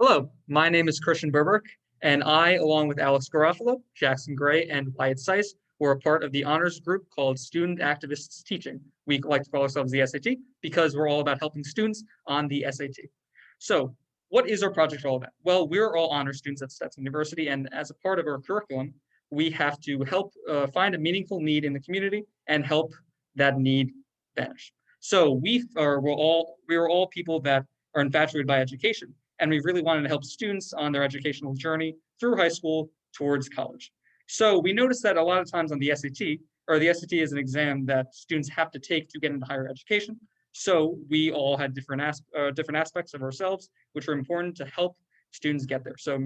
Hello, my name is Christian Berberk, and I, along with Alex Garofalo, Jackson Gray, and Wyatt Seiss, were a part of the honors group called Student Activists Teaching. We like to call ourselves the SAT because we're all about helping students on the SAT. So, what is our project all about? Well, we're all honor students at Stetson University, and as a part of our curriculum, we have to help find a meaningful need in the community and help that need vanish. So we're all people that are infatuated by education, and we really wanted to help students on their educational journey through high school towards college. So we noticed that a lot of times on the SAT, or the SAT is an exam that students have to take to get into higher education. So we all had different aspects of ourselves, which were important to help students get there. So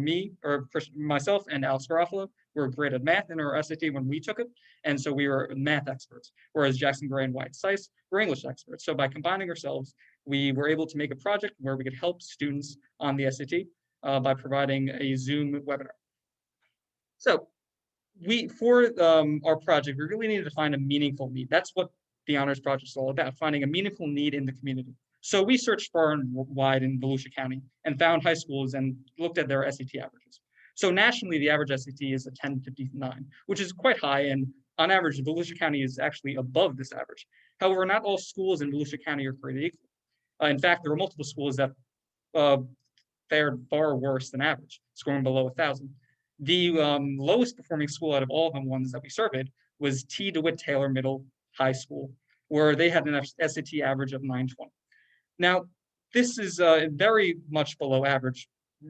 myself and Alex Garofalo were great at math in our SAT when we took it. And so we were math experts, whereas Jackson Gray and Wyatt Seiss were English experts. So by combining ourselves, we were able to make a project where we could help students on the SAT by providing a Zoom webinar. So for our project, we really needed to find a meaningful need. That's what the honors project is all about, finding a meaningful need in the community. So we searched far and wide in Volusia County and found high schools and looked at their SAT averages. So nationally, the average SAT is a 1059, which is quite high. And on average, Volusia County is actually above this average. However, not all schools in Volusia County are created equal. In fact, there were multiple schools that fared far worse than average, scoring below 1,000. The lowest performing school out of all the ones that we surveyed was T. DeWitt Taylor Middle High School, where they had an SAT average of 920. Now, this is very much below average,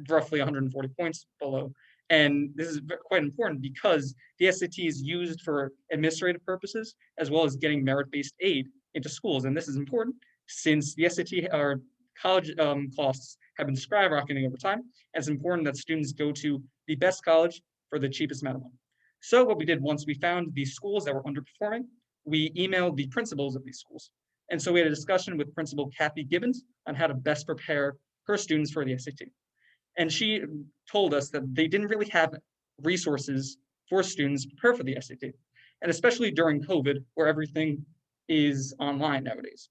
roughly 140 points below. And this is quite important because the SAT is used for administrative purposes as well as getting merit-based aid into schools. And this is important since the SAT or college costs have been skyrocketing over time. And it's important that students go to the best college for the cheapest amount of money. So what we did once we found these schools that were underperforming, we emailed the principals of these schools. And so we had a discussion with Principal Kathy Gibbons on how to best prepare her students for the SAT. And she told us that they didn't really have resources for students to prepare for the SAT, and especially during COVID, where everything is online nowadays.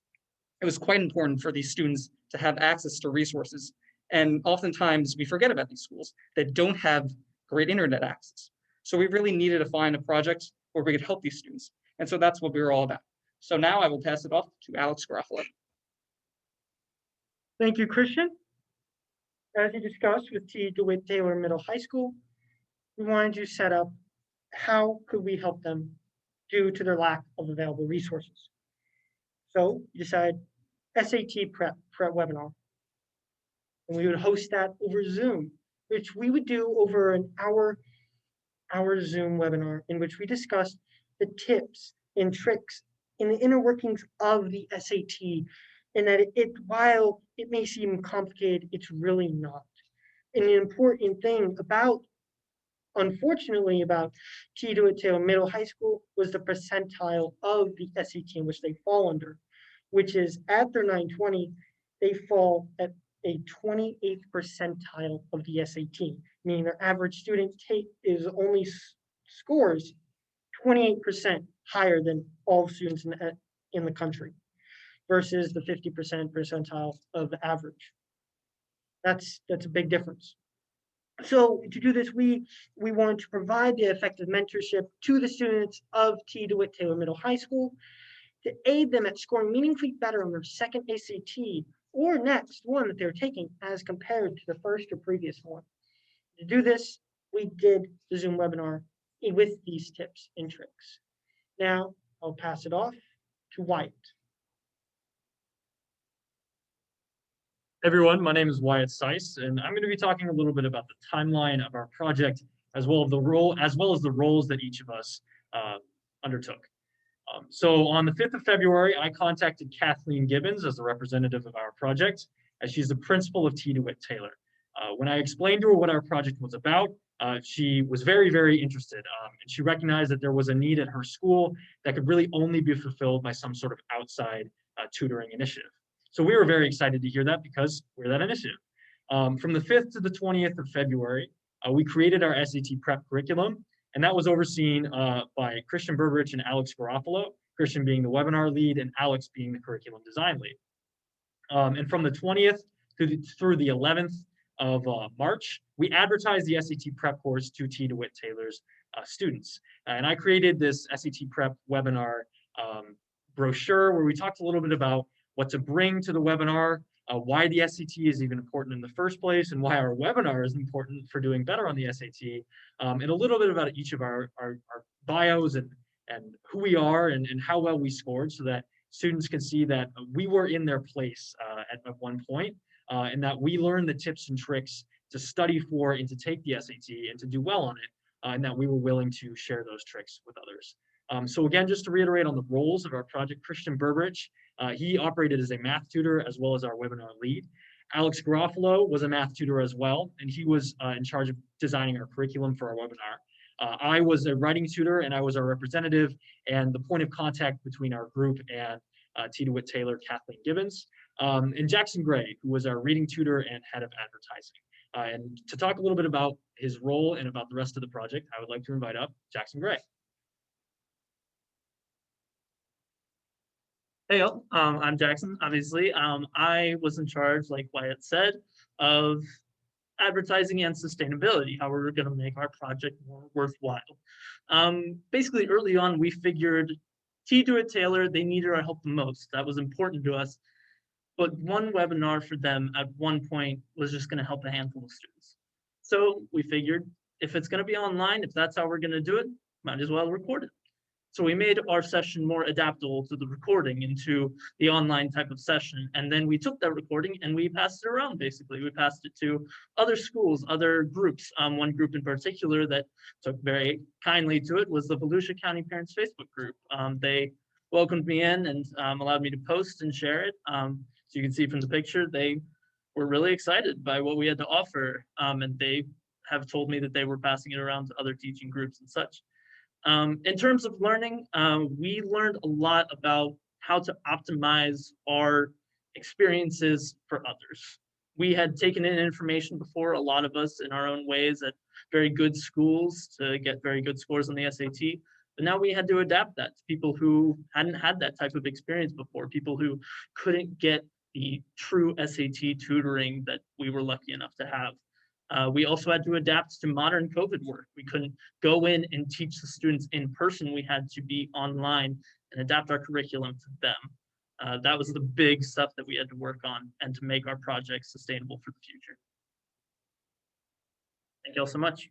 It was quite important for these students to have access to resources. And oftentimes we forget about these schools that don't have great internet access. So we really needed to find a project where we could help these students. And so that's what we were all about. So now I will pass it off to Alex Garofalo. Thank you, Christian. As we discussed with T. DeWitt Taylor Middle High School, we wanted to set up how could we help them due to their lack of available resources. So we decided SAT prep webinar. And we would host that over Zoom, which we would do over an hour Zoom webinar in which we discussed the tips and tricks and the inner workings of the SAT, and that while it may seem complicated, it's really not. And the important thing unfortunately, about T. DeWitt Taylor Middle High School was the percentile of the SAT in which they fall under, which is at their 920, they fall at a 28th percentile of the SAT, meaning their average student scores 28% higher than all students in the country versus the 50% percentile of the average. That's a big difference. So to do this, we wanted to provide the effective mentorship to the students of T. DeWitt Taylor Middle High School to aid them at scoring meaningfully better on their second SAT or next one that they're taking as compared to the first or previous one. To do this, we did the Zoom webinar with these tips and tricks. Now I'll pass it off to Wyatt. Everyone, my name is Wyatt Seiss, and I'm going to be talking a little bit about the timeline of our project, as well as the roles that each of us undertook. So on the 5th of February, I contacted Kathleen Gibbons as the representative of our project, as she's the principal of T. DeWitt Taylor. When I explained to her what our project was about, she was very, very interested, and she recognized that there was a need at her school that could really only be fulfilled by some sort of outside tutoring initiative. So we were very excited to hear that because we're that initiative. From the 5th to the 20th of February, we created our SAT prep curriculum, and that was overseen by Christian Berberich and Alex Garofalo, Christian being the webinar lead and Alex being the curriculum design lead. And from the 20th through the 11th, of March, we advertised the SAT prep course to T. DeWitt Taylor's students. And I created this SAT prep webinar brochure where we talked a little bit about what to bring to the webinar, why the SAT is even important in the first place, and why our webinar is important for doing better on the SAT, and a little bit about each of our bios and who we are and how well we scored, so that students can see that we were in their place at one point, and that we learned the tips and tricks to study for and to take the SAT and to do well on it, and that we were willing to share those tricks with others. So again, just to reiterate on the roles of our project, Christian Burbridge, he operated as a math tutor as well as our webinar lead. Alex Garofalo was a math tutor as well, and he was in charge of designing our curriculum for our webinar. I was a writing tutor, and I was our representative and the point of contact between our group and T. DeWitt Taylor, Kathleen Gibbons, and Jackson Gray, who was our reading tutor and head of advertising. And to talk a little bit about his role and about the rest of the project, I would like to invite up Jackson Gray. Hey, y'all. I'm Jackson, obviously. I was in charge, like Wyatt said, of advertising and sustainability, how we're going to make our project more worthwhile. Basically, early on, we figured T. DeWitt Taylor, they needed our help the most. That was important to us. But one webinar for them at one point was just going to help a handful of students. So we figured if it's going to be online, if that's how we're going to do it, might as well record it. So we made our session more adaptable to the recording into the online type of session. And then we took that recording and we passed it around, basically. We passed it to other schools, other groups. One group in particular that took very kindly to it was the Volusia County Parents Facebook group. They welcomed me in and allowed me to post and share it. So you can see from the picture, they were really excited by what we had to offer. And they have told me that they were passing it around to other teaching groups and such. In terms of learning, we learned a lot about how to optimize our experiences for others. We had taken in information before, a lot of us in our own ways at very good schools to get very good scores on the SAT, but now we had to adapt that to people who hadn't had that type of experience before, people who couldn't get the true SAT tutoring that we were lucky enough to have. We also had to adapt to modern COVID work. We couldn't go in and teach the students in person. We had to be online and adapt our curriculum to them. That was the big stuff that we had to work on and to make our project sustainable for the future. Thank you all so much.